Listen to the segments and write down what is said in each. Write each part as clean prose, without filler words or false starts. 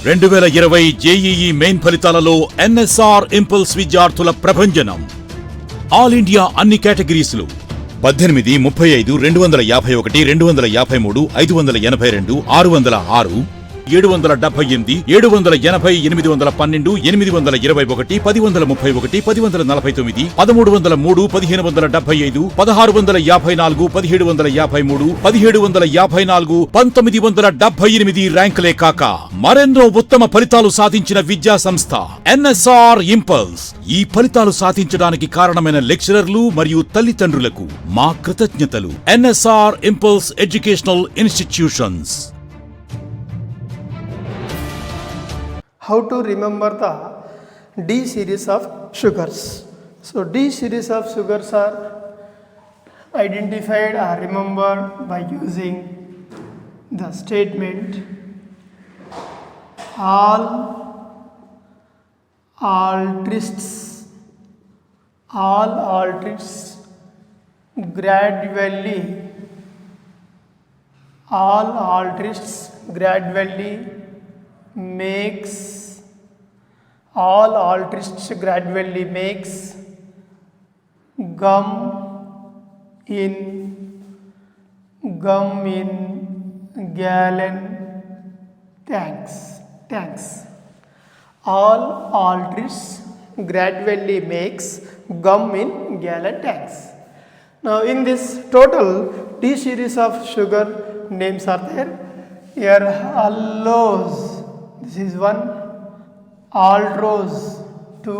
2020 JEE main ఫలితాలలో NSR impulse విద్యార్థుల ప్రభంజనం. ఆల్ ఇండియా అన్ని కేటగిరీస్లు 18, 35, 251, 253, 582, 606, 778, 780, 812, 821, 1031, 1049, 1303, 1575, 1654, 1753, 1754, 1978 ర్యాంకులే కాక మరెన్నో ఉత్తమ ఫలితాలు సాధించిన విద్యా సంస్థ ఎన్ఎస్ఆర్ ఇంపల్స్. ఈ ఫలితాలు సాధించడానికి కారణమైన లెక్చరర్లు మరియు తల్లిదండ్రులకు మా కృతజ్ఞతలు. NSR impulse educational institutions. How to remember the D series of sugars. So D series of sugars are identified or remembered by using the statement all altrists gradually makes gum in gallon tanks. All altrists gradually makes gum in gallon tanks. Now in this total D series of sugar names are there. Here allose, this is one. Aldose, 2.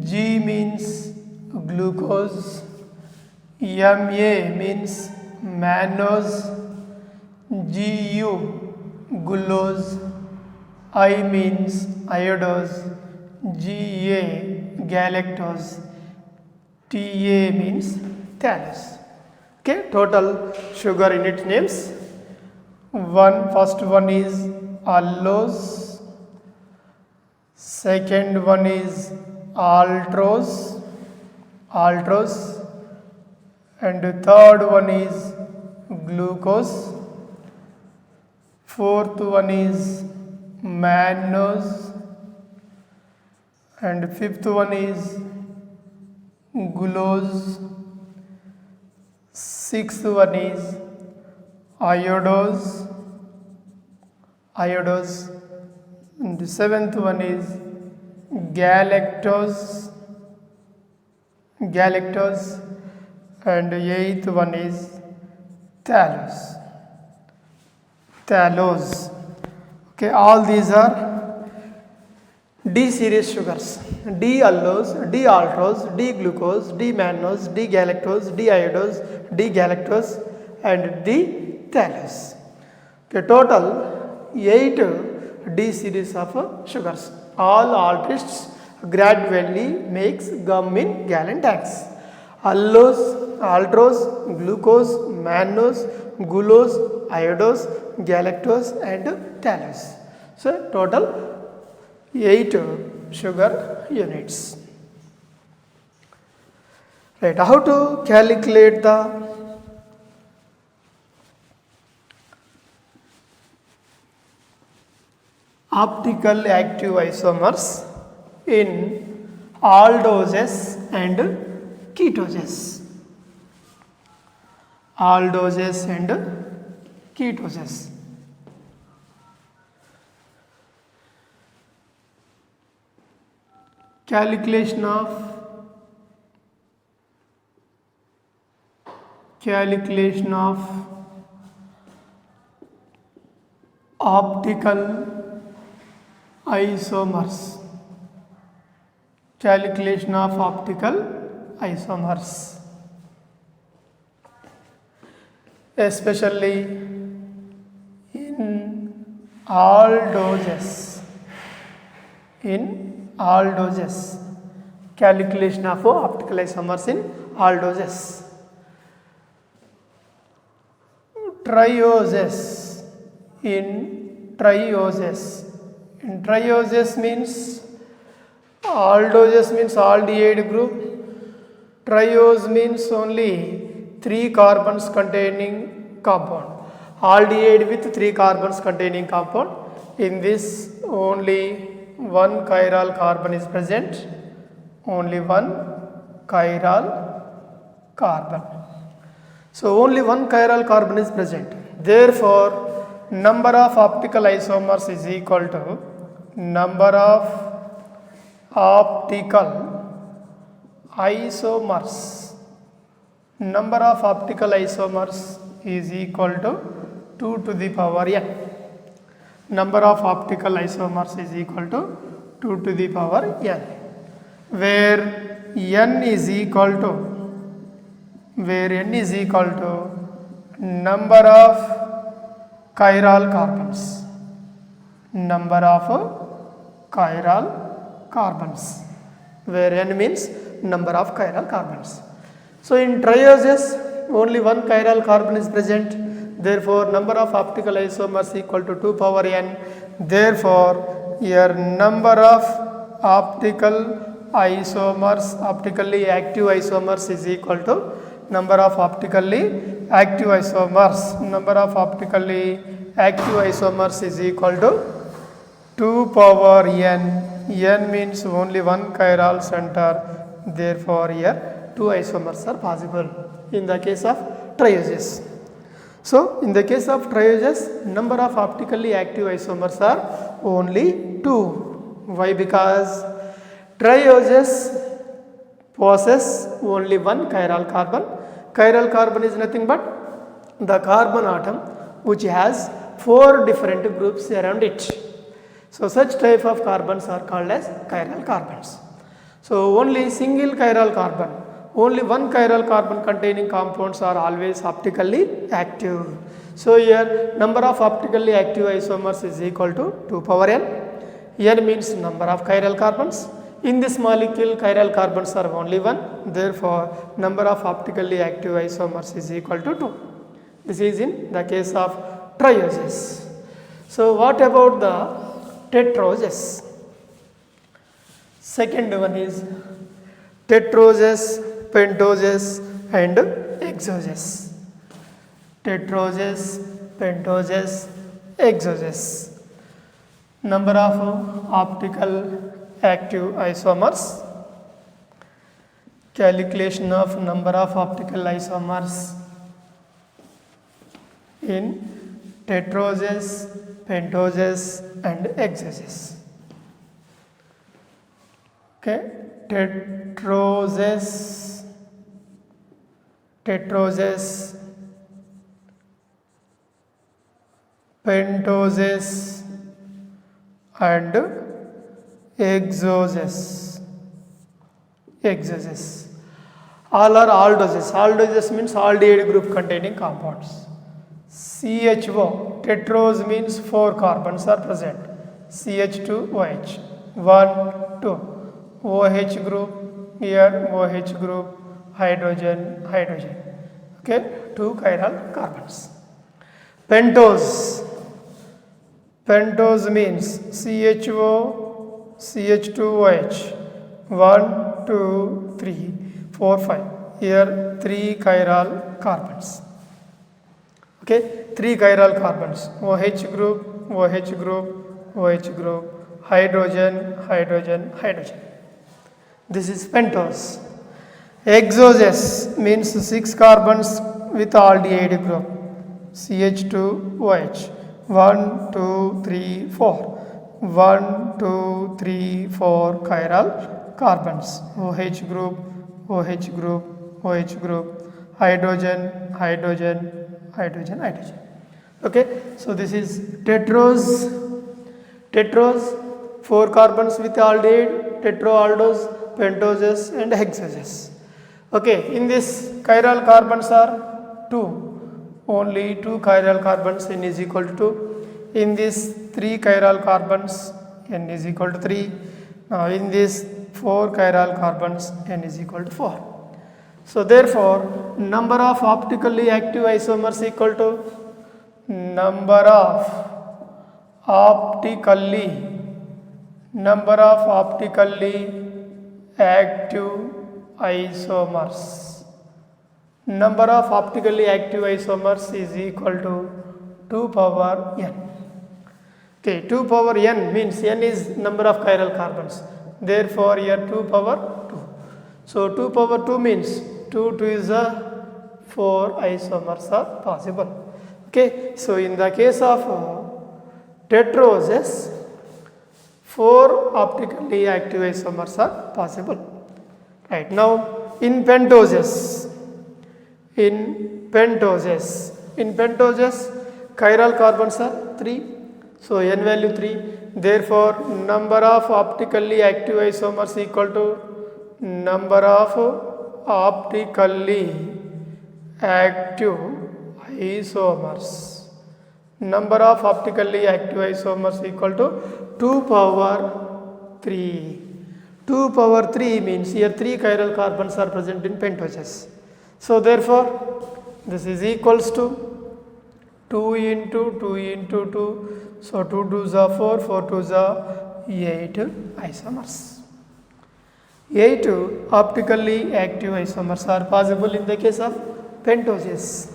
G means glucose. Ma means mannose. Gu, glucose. I means iodose. Ga, galactose. Ta means thallose. Okay, total sugar unit names. First one is allose. Second one is altrose, and third one is glucose. Fourth one is mannose, and fifth one is glucose. Sixth one is iodose, and the seventh one is galactose, and the eighth one is thallose. Okay, all these are D series sugars: D allose, D altrose, D glucose, D mannose, D galactose, D iodose, D galactose, and D thallose. Okay, total 8 D series of sugars. All altrists gradually makes gum in gallon tanks. Allose, altrose, glucose, mannose, glucose, iodose, galactose, and thallose. So total 8 sugar units. Right, how to calculate the optical active isomers in aldoses and ketoses. Calculation of optical isomers. Especially in aldoses. Calculation of optical isomers in aldoses. Trioses. In trioses means aldoses means aldehyde group. Triose means only 3 carbons containing compound. Aldehyde with 3 carbons containing compound. In this, only one chiral carbon is present. Only one chiral carbon. So only one chiral carbon is present. Therefore, number of optical isomers is equal to number of optical isomers. Number of optical isomers is equal to 2 to the power n. Number of optical isomers is equal to 2 to the power n, where n is equal to number of chiral carbons. Number of chiral carbons, where n means number of chiral carbons. So in trioses, only one chiral carbon is present. Therefore, number of optical isomers equal to 2 power n. Therefore, here number of optical isomers, optically active isomers is equal to number of optically active isomers. Number of optically active isomers is equal to 2 power n. N means only one chiral center. Therefore, here 2 isomers are possible in the case of trioses. So, in the case of trioses, number of optically active isomers are only 2. Why? Because trioses possess only one chiral carbon. Chiral carbon is nothing but the carbon atom which has 4 different groups around it. So, such type of carbons are called as chiral carbons. So, only single chiral carbon, only one chiral carbon containing compounds are always optically active. So, here number of optically active isomers is equal to 2 power n. N means number of chiral carbons. In this molecule, chiral carbons are only 1. Therefore, number of optically active isomers is equal to 2. This is in the case of trioses. So, what about the tetroses? Second one is tetroses, pentoses and hexoses. Tetroses, pentoses, hexoses. Number of optical active isomers. Calculation of number of optical isomers in tetroses, pentoses and hexoses. Okay, tetroses, pentoses and hexoses. All are aldoses. Aldoses means aldehyde group containing compounds. CHO, tetros means 4 carbons are present. CH2OH, 1, 2. OH group, here OH group, hydrogen. Okay, 2 chiral carbons. Pentose means CHO, CH2OH, 1, 2, 3, 4, 5. Here 3 chiral carbons. Okay, 3 chiral carbons. OH group, hydrogen. This is pentose. Hexoses means 6 carbons with aldehyde group. CH2OH, 1, 2, 3, 4. 1, 2, 3, 4 chiral carbons. OH group, hydrogen. Okay, so this is tetros, 4 carbons with aldehyde, tetroaldose, pentoses and hexoses. Okay, in this chiral carbons are 2, only 2 chiral carbons, n is equal to 2. In this 3 chiral carbons, n is equal to 3. Now in this 4 chiral carbons, n is equal to 4. So therefore, number of optically active isomers equal to number of optically active isomers. Number of optically active isomers is equal to 2 power n. Okay, 2 power n means n is number of chiral carbons. Therefore, here 2 power 2. So 2 power 2 means 2 2 is a 4 isomers are possible. Okay, so in the case of tetroses, 4 optically active isomers are possible. Right now, in pentoses, chiral carbons are 3. So n value 3. Therefore, number of optically active isomers equal to number of optically active isomers. Number of optically active isomers equal to 2 power 3. 2 power 3 means here 3 chiral carbons are present in pentoses. So therefore, this is equals to 2 into 2 into 2. So 2 2s are 4, 4 2s are 8 isomers. 8 optically active isomers are possible in the case of pentoses.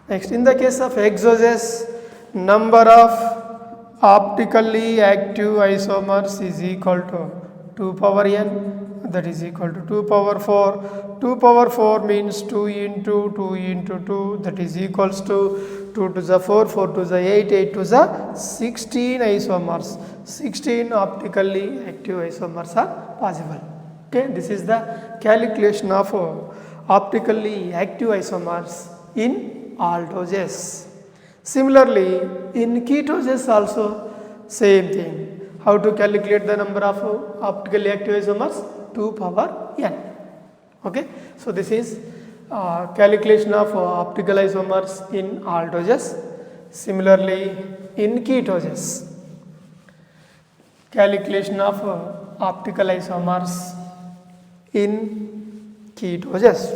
Next, in the case of hexoses, number of optically active isomers is equal to 2 power n, that is equal to 2 power 4. 2 power 4 means 2 into 2 into 2, that is equals to 2 to the 4, 4 to the 8, 8 to the 16 isomers. 16 optically active isomers are possible. Okay, this is the calculation of optically active isomers in aldoses. Similarly, in ketoses also same thing. How to calculate the number of optically active isomers? 2 power n. Okay, so this is calculation of optical isomers in aldoses. Similarly, in ketoses, calculation of optical isomers in ketoses.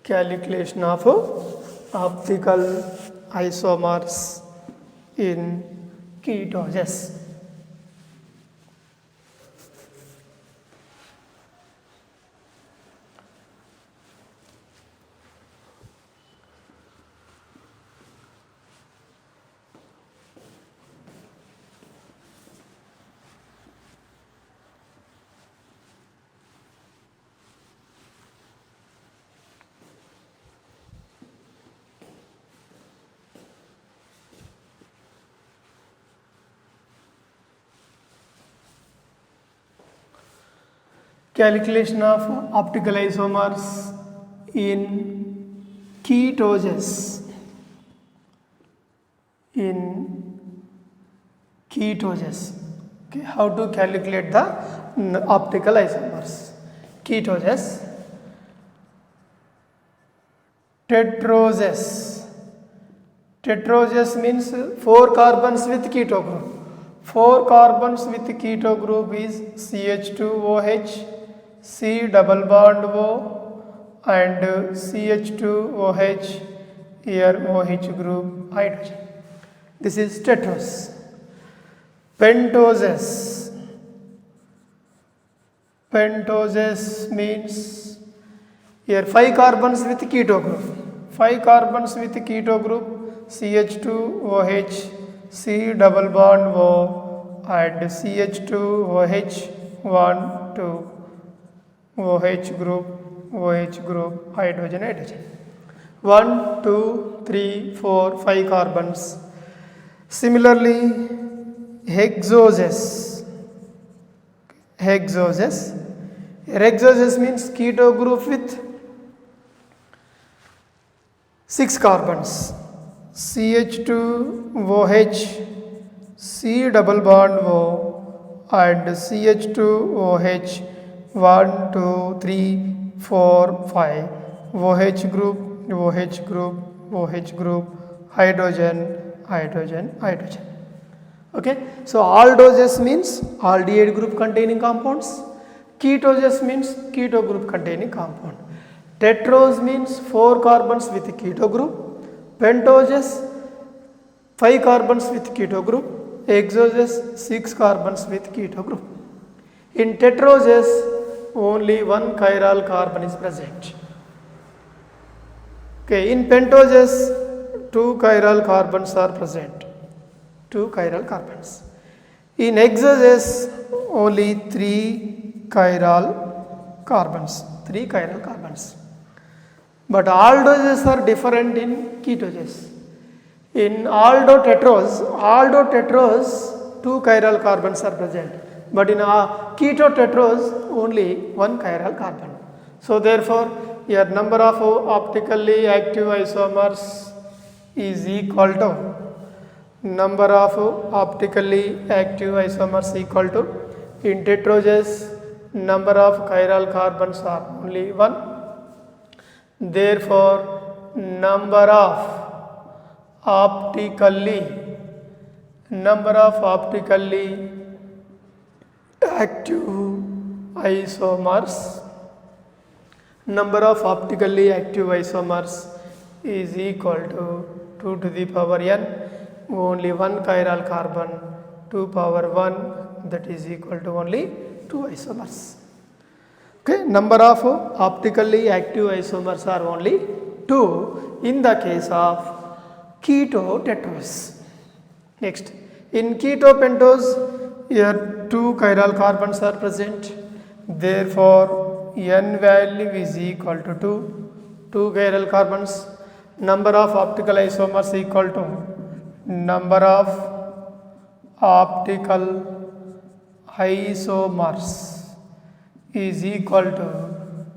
Calculation of optical isomers in ketoses. Calculation of optical isomers in ketoses. In ketoses. Okay, how to calculate the optical isomers? Ketoses. Tetroses. Tetroses means 4 carbons with keto group. 4 carbons with keto group is CH2OH, C double bond O and CH2OH, here OH group hydrogen. This is tetros. Pentoses. Pentoses means here 5 carbons with keto group. 5 carbons with keto group, CH2OH, C double bond O and CH2OH 1 2 OH group hydrogen. 1 2 3 4 5 carbons. Similarly, hexoses. Hexoses means keto group with 6 carbons, CH2OH, C double bond O and CH2OH 1 2 3 4 5 OH group hydrogen. Okay, so aldoses means aldehyde group containing compounds. Ketoses means keto group containing compound. Tetros means 4 carbons with keto group. Pentoses 5 carbons with keto group. Hexoses 6 carbons with keto group. In tetroses, only 1 chiral carbon is present. Okay, in pentoses two chiral carbons are present. Two chiral carbons. In hexoses, only three chiral carbons. Three chiral carbons. But aldoses are different in ketoses. In aldotetros, two chiral carbons are present. But in ketotetros, only one chiral carbon. So therefore, your number of optically active isomers is equal to number of optically active isomers equal to in tetroses number of chiral carbons are only one. Therefore, number of optically active isomers is equal to 2 to the power n, only one chiral carbon, 2 power 1, that is equal to only 2 isomers. Okay, number of optically active isomers are only 2 in the case of ketotetros. Next, in ketopentose, here 2 chiral carbons are present. Therefore, n value is equal to 2 chiral carbons. Number of optical isomers equal to number of optical isomers is equal to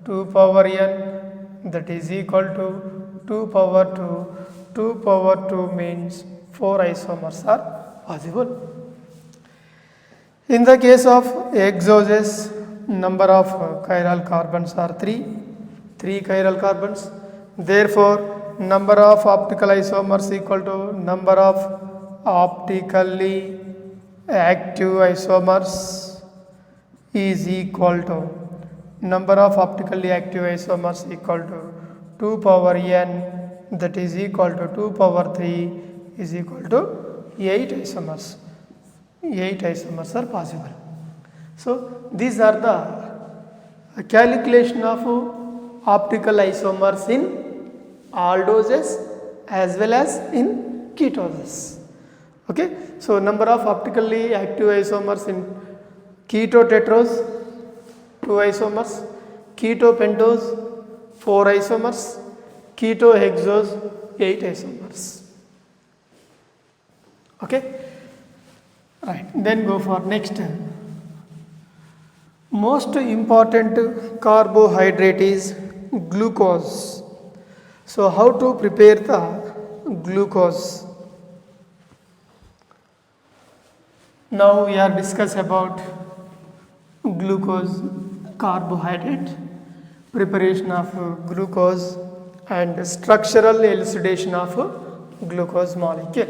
2 power n, that is equal to 2 power 2. 2 power 2 means 4 isomers are possible. In the case of hexoses, number of chiral carbons are 3 chiral carbons. Therefore, number of optical isomers equal to number of optically active isomers is equal to number of optically active isomers equal to 2 power n, that is equal to 2 power 3 is equal to 8 isomers. 8 isomers are possible. So these are the calculation of optical isomers in aldoses as well as in ketoses. Okay, so number of optically active isomers in ketotetros 2 isomers, ketopentose 4 isomers, ketohexose 8 isomers. Okay, right. Then go for next. Most important carbohydrate is glucose. So how to prepare the glucose? Now we are discuss about glucose carbohydrate, preparation of glucose and structural elucidation of glucose molecule.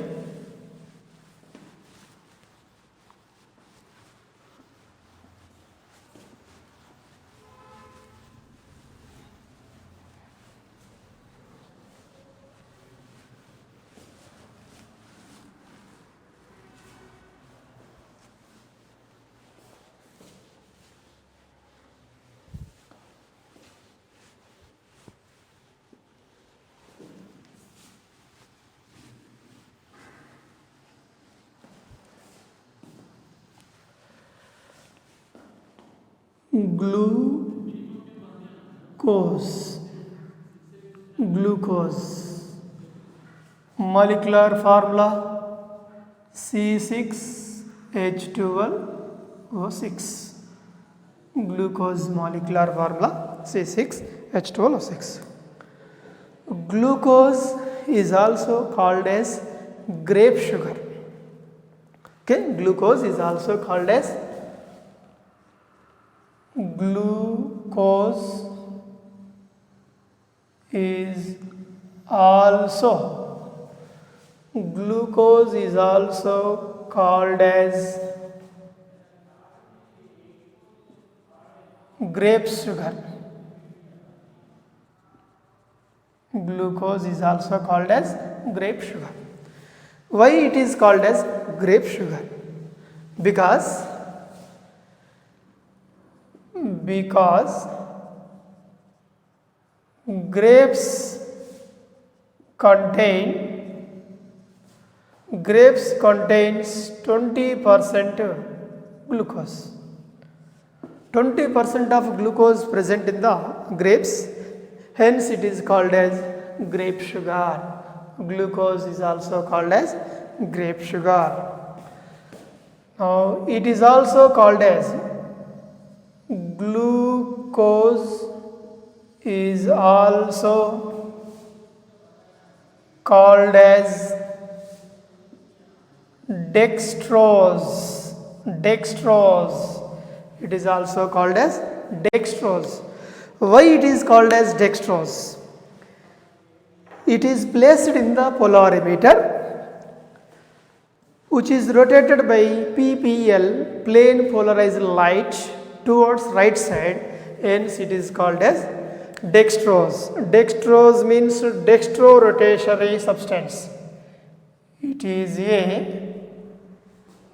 Glucose molecular formula C6H12O6. Glucose molecular formula C6H12O6. Glucose is also called as grape sugar. Okay, glucose is also called as glucose is also called as grape sugar. Glucose is also called as grape sugar. Why it is called as grape sugar? Because grapes contain grapes contains 20% glucose. 20% of glucose present in the grapes, hence it is called as grape sugar. Glucose is also called as grape sugar. Now it is also called as glucose is also called as dextrose. Dextrose. It is also called as dextrose. Why it is called as dextrose? It is placed in the polarimeter, which is rotated by PPL, plane polarized light, towards right side, hence it is called as dextrose. Dextrose means dextrorotatory substance. It is a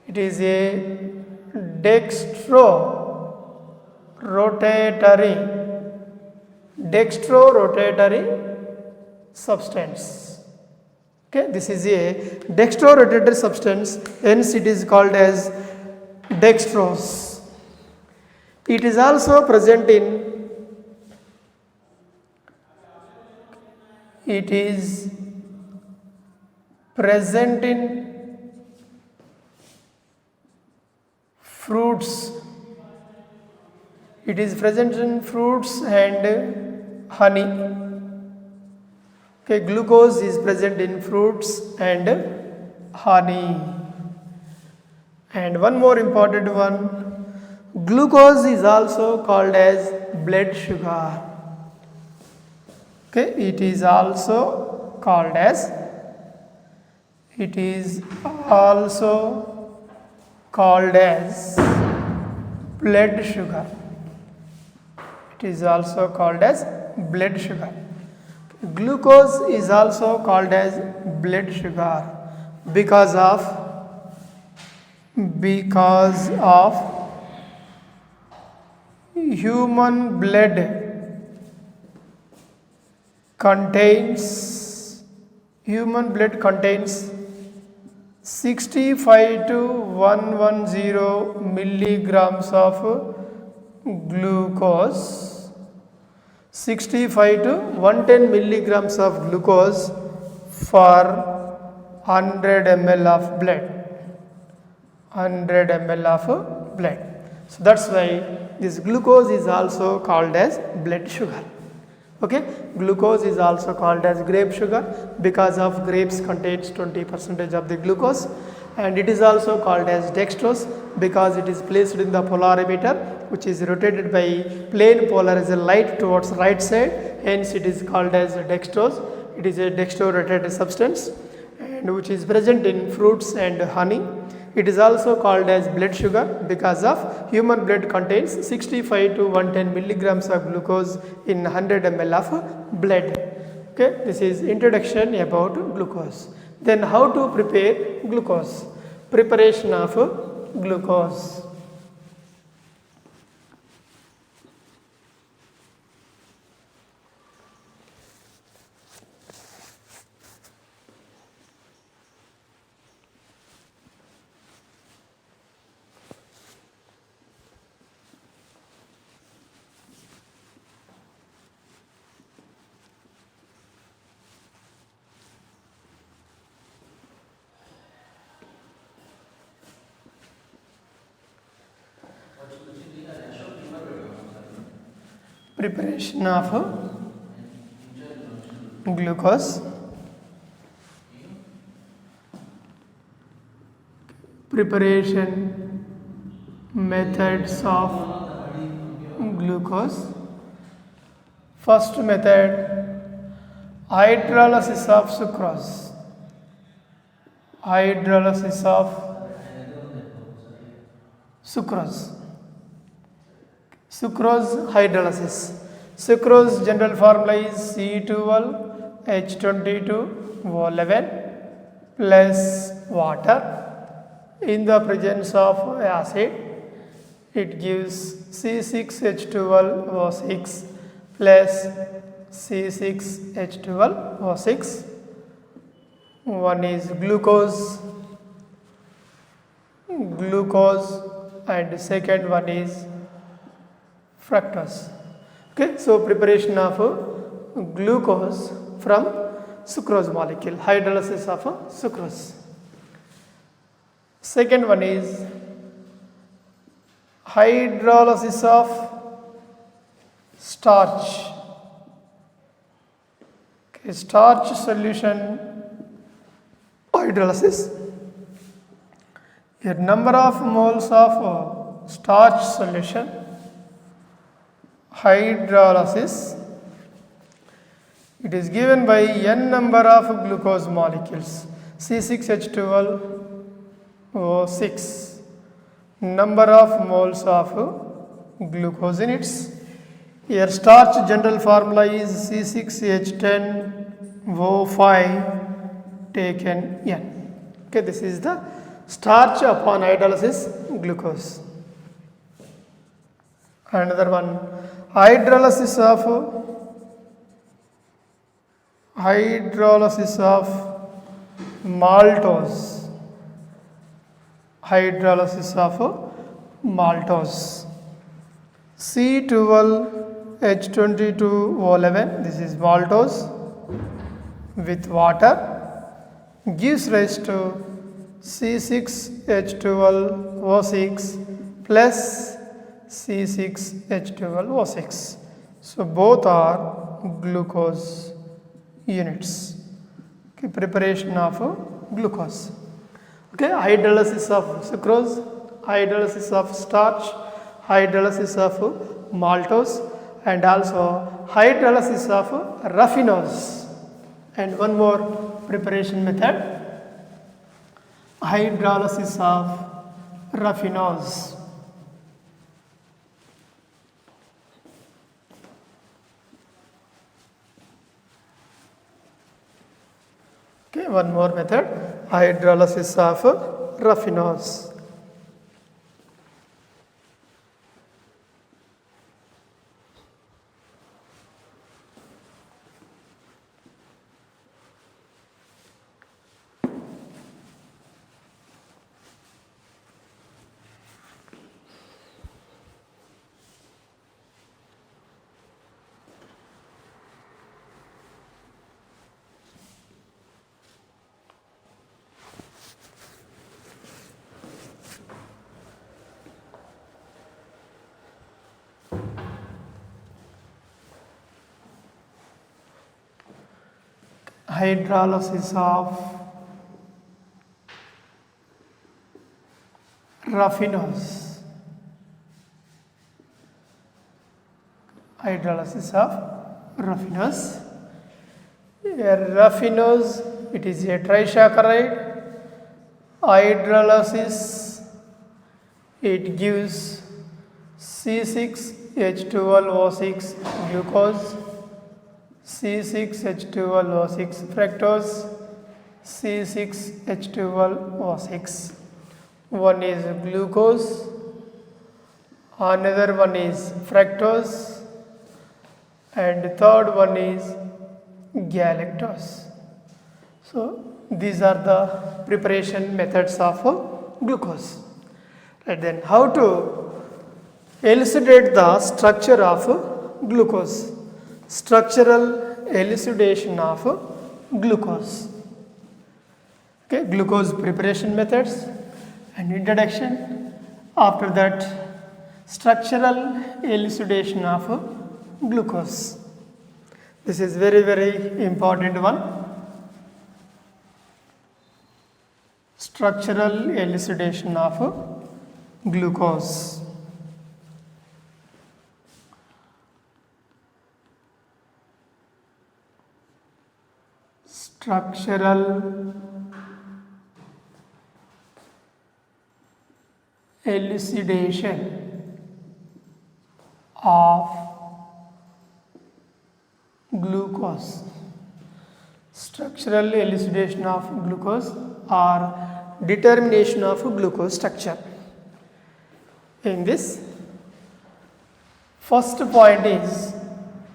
dextrorotatory substance. Okay, this is a dextrorotatory substance, hence it is called as dextrose. It is also present in fruits. It is present in fruits and honey. Okay, glucose is present in fruits and honey. And one more important one, glucose is also called as blood sugar. Okay, it is also called as blood sugar. It is also called as blood sugar. Glucose is also called as blood sugar because of human blood contains 65 to 110 milligrams of glucose, 65 to 110 milligrams of glucose for 100 ml of blood. 100 ml of blood. So that's why this glucose is also called as blood sugar. Okay, glucose is also called as grape sugar because of grapes contains 20% of the glucose, and it is also called as dextrose because it is placed in the polarimeter, which is rotated by plane polarized light towards right side, hence it is called as dextrose. It is a dextrorotated substance and which is present in fruits and honey. It is also called as blood sugar because of human blood contains 65 to 110 milligrams of glucose in 100 ml of blood. Okay, this is introduction about glucose. Then how to prepare glucose? Preparation of glucose. Preparation of glucose. Preparation methods of glucose. First method, hydrolysis of sucrose. Hydrolysis of sucrose. Sucrose hydrolysis. Sucrose general formula is C2H22O11 plus water. In the presence of acid, it gives C6H12O6 plus C6H12O6. One is glucose glucose, and second one is fructose. Okay, so preparation of glucose from sucrose molecule, hydrolysis of sucrose. Second one is hydrolysis of starch. Okay, starch solution hydrolysis. A number of moles of starch solution hydrolysis. It is given by n number of glucose molecules, C6H12O6, number of moles of glucose in its. Here starch general formula is C6H10O5 taken N. Okay, this is the starch upon hydrolysis glucose. Another one, hydrolysis of maltose. Hydrolysis of maltose. C12H22O11, this is maltose with water, gives rise to C6H12O6 plus C6H12O6. So both are glucose units. Okay, preparation of glucose. Okay, hydrolysis of sucrose, hydrolysis of starch, hydrolysis of maltose, and also hydrolysis of raffinose. And one more preparation method, hydrolysis of raffinose. Okay, one more method, hydrolysis of raffinose. Hydrolysis of raffinose. Hydrolysis of raffinose. Raffinose, it is a trisaccharide. Hydrolysis, it gives C6H12O6 glucose, C6H12O6 fructose, C6H12O6. One is glucose, another one is fructose, and third one is galactose. So these are the preparation methods of glucose. And then how to elucidate the structure of glucose. Structural elucidation of glucose. Okay, glucose preparation methods and introduction. After that, structural elucidation of glucose. This is very, very important one. Structural elucidation of glucose. Structural elucidation of glucose. Structural elucidation of glucose or determination of glucose structure. In this, first point is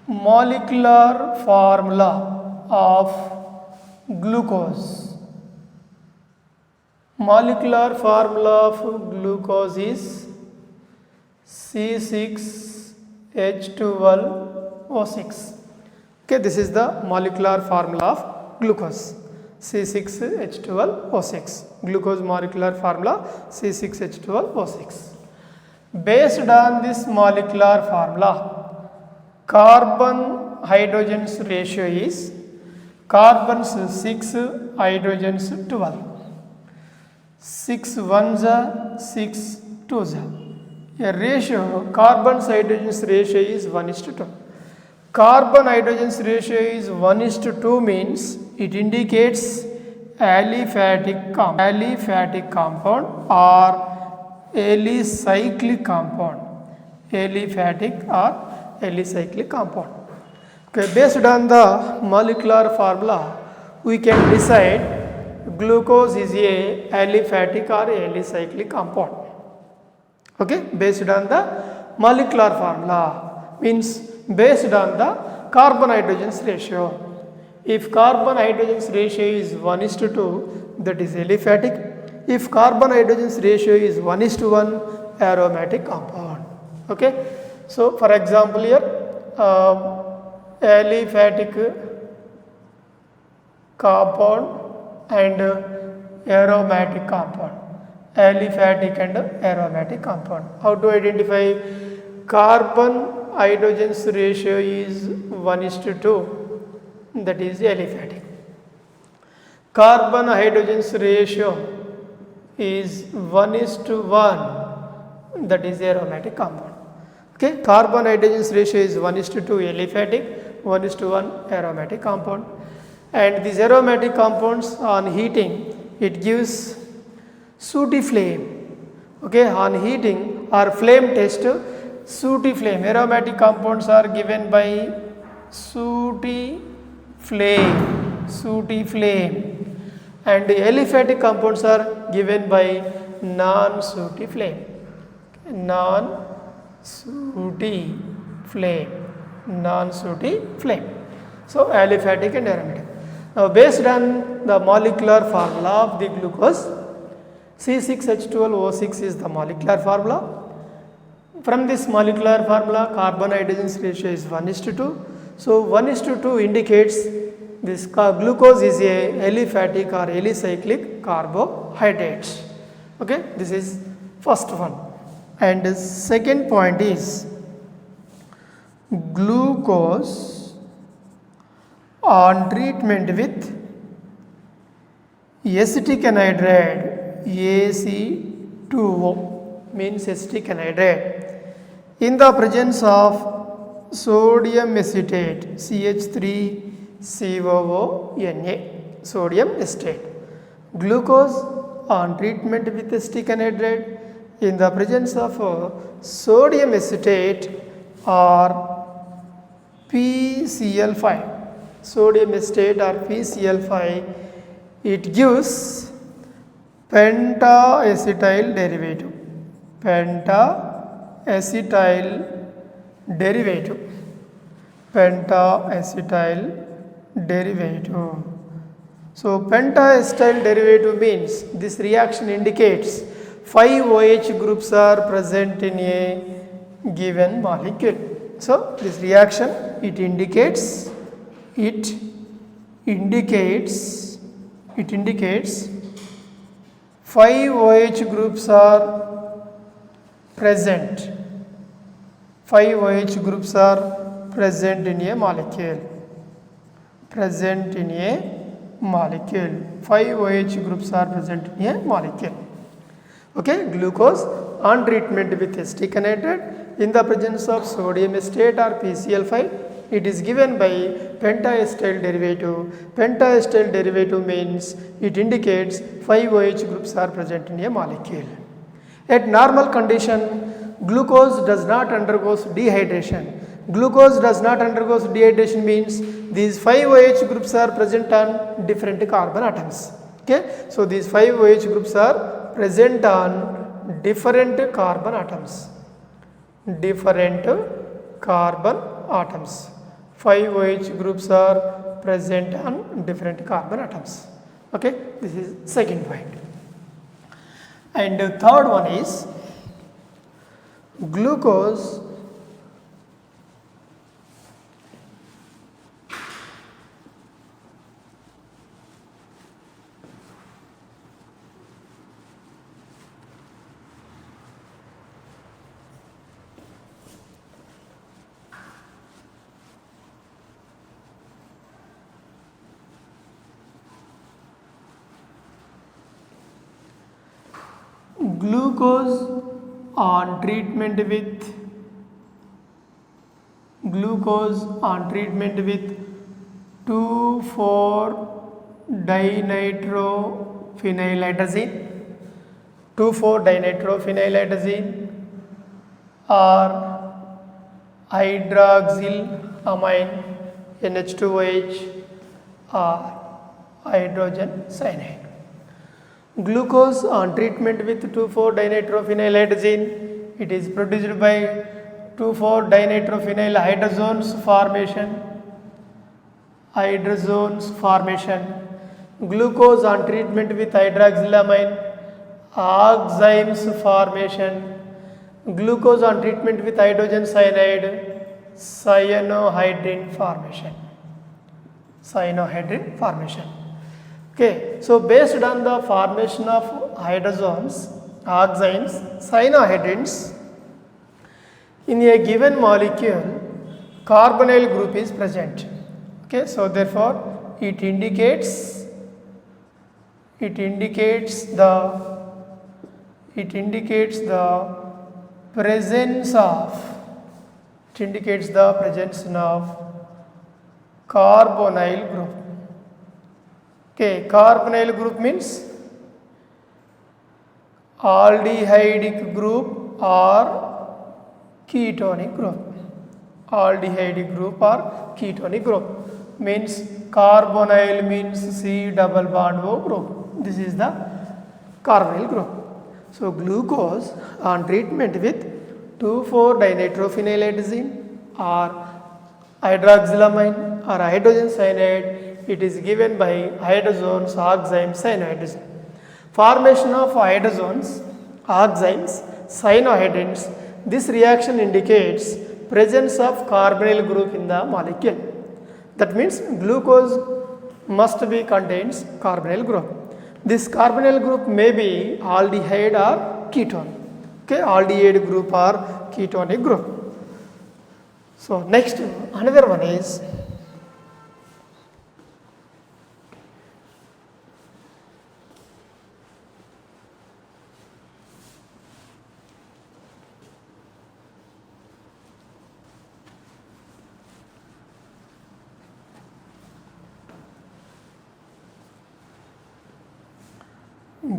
molecular formula of glucose. molecular formula of glucose is C6H12O6. Okay, this is the molecular formula of glucose, C6H12O6. Glucose molecular formula C6H12O6. Based on this molecular formula, carbon hydrogens ratio is carbons 6, hydrogens 12. 6 ones are 6 twos are. A ratio, carbons hydrogens ratio is 1:2. Carbon hydrogens ratio is 1:2 means it indicates aliphatic compound or alicyclic compound. Aliphatic or alicyclic compound. Okay, based on the molecular formula, we can decide glucose is a aliphatic or alicyclic compound. Okay, based on the molecular formula means based on the carbon hydrogens ratio. If carbon hydrogens ratio is 1:2, that is aliphatic. If carbon hydrogens ratio is 1:1, aromatic compound. Okay, so for example here aliphatic compound and aromatic compound. Aliphatic and aromatic compound. How to identify? Carbon hydrogens ratio is 1:2, that is aliphatic. Carbon hydrogens ratio is 1:1, that is aromatic compound. Okay, carbon hydrogens ratio is 1:2 aliphatic, 1:1 aromatic compound. And these aromatic compounds on heating, it gives sooty flame. Okay, on heating or flame test, sooty flame. Aromatic compounds are given by sooty flame, and aliphatic compounds are given by non-sooty flame, non-sooty flame. So aliphatic and aromatic. Now based on the molecular formula of the glucose, C6H12O6 is the molecular formula. From this molecular formula, carbon hydrogens ratio is 1:2. So 1:2 indicates this glucose is a aliphatic or alicyclic carbohydrate. Okay, this is first one. And the second point is glucose on treatment with acetic anhydride, AC2O means acetic anhydride, in the presence of sodium acetate, CH3COONA, sodium acetate. Glucose on treatment with acetic anhydride in the presence of sodium acetate or PCl5. Sodium acetate or PCl5, it gives pentaacetyl derivative. Pentaacetyl derivative. So pentaacetyl derivative means this reaction indicates 5 OH groups are present in a given molecule. So this reaction, it indicates 5 OH groups are present. 5 OH groups are present in a molecule. 5 OH groups are present in a molecule. Okay, glucose on treatment with acetic anhydride in the presence of sodium acetate or PCl5, it is given by pentaacetyl derivative. Pentaacetyl derivative means it indicates 5 OH groups are present in a molecule. At normal condition, glucose does not undergo dehydration. Glucose does not undergo dehydration means these 5 OH groups are present on different carbon atoms. Okay, so these 5 OH groups are present on different carbon atoms. 5 OH groups are present on different carbon atoms. Okay, this is second point. And the third one is glucose on treatment with 2,4-dinitrophenylhydrazine, 2,4-dinitrophenylhydrazine or hydroxylamine NH2OH or hydrogen cyanide. Glucose on treatment with 2,4-dinitrophenylhydrazine, it is produced by 2,4-dinitrophenyl hydrozones formation. Glucose on treatment with hydroxylamine, oximes formation. Glucose on treatment with hydrogen cyanide, cyanohydrin formation. Okay, so based on the formation of hydrogens, oximes, cyanohydrins, in a given molecule, carbonyl group is present. Okay, so therefore it indicates the presence of carbonyl group. Okay, carbonyl group means aldehydic group or ketonic group. Aldehydic group or ketonic group means carbonyl means C double bond O group. This is the carbonyl group. So glucose on treatment with 2,4-dinitrophenylhydrazine or hydroxylamine or hydrogen cyanide, it is given by hydrogens, oximes, cyanohydrins. Formation of hydrogens, oximes, cyanohydrins. This reaction indicates presence of carbonyl group in the molecule. That means glucose must be contains carbonyl group. This carbonyl group may be aldehyde or ketone. Okay, aldehyde group or ketonic group. So next, another one is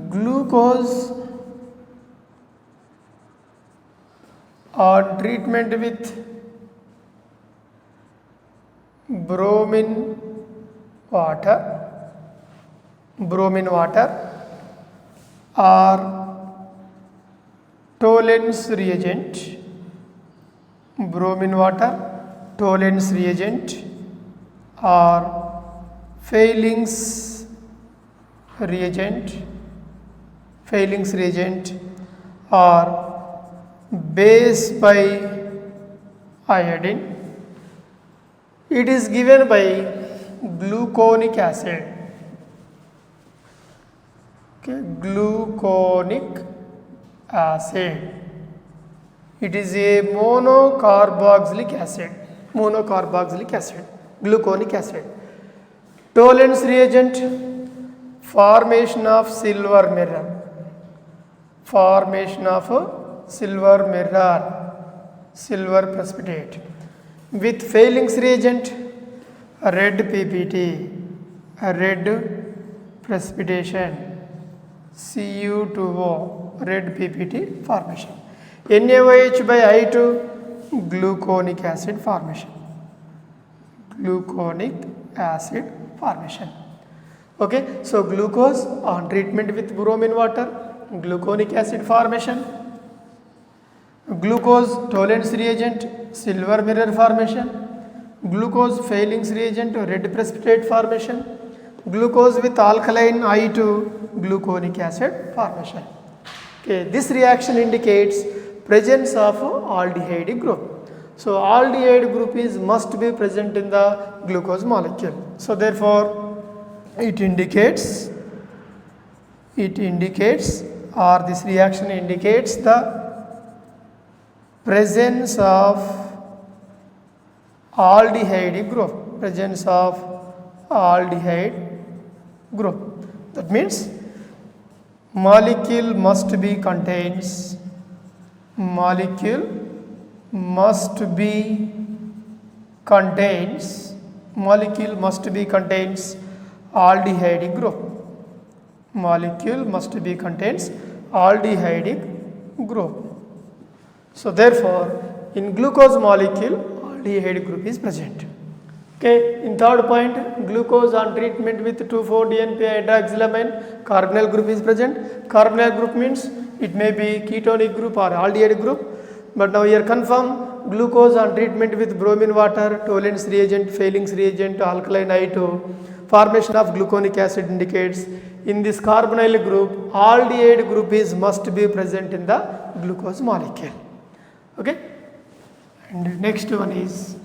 glucose on treatment with bromine water or Tollens reagent, bromine water, Tollens reagent or Fehling's reagent or base by iodine. It is given by gluconic acid. Okay, gluconic acid. It is a monocarboxylic acid, gluconic acid. Tollens reagent, formation of silver mirror, silver precipitate. With Fehling's reagent, red PPT, red precipitation, Cu2O, red PPT formation. NaOH by I2, gluconic acid formation. Okay, so glucose on treatment with bromine water, gluconic acid formation. Glucose Tollens reagent, silver mirror formation. Glucose Fehling's reagent, red precipitate formation. Glucose with alkaline I2, gluconic acid formation. Okay, this reaction indicates presence of aldehyde group. So aldehyde group is must be present in the glucose molecule. So therefore it indicates or this reaction indicates the presence of aldehyde group. That means molecule must be contains aldehyde group. So therefore in glucose molecule aldehyde group is present. Okay, in third point, glucose on treatment with 2,4-DNP hydroxylamine, carbonyl group is present. Carbonyl group means it may be ketonic group or aldehyde group, but now here confirm glucose on treatment with bromine water, Tollens reagent, Fehling's reagent, alkaline I2, formation of gluconic acid indicates in this carbonyl group aldehyde group is must be present in the glucose molecule. Okay, and next one is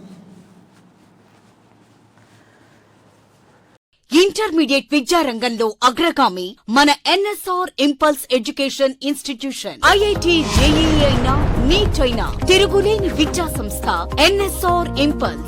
intermediate విద్యారంగంలో అగ్రగామి మన NSR impulse education institution. IIT, JEE అయినా, neat అయినా తిరుగులేని విద్యా సంస్థ NSR impulse.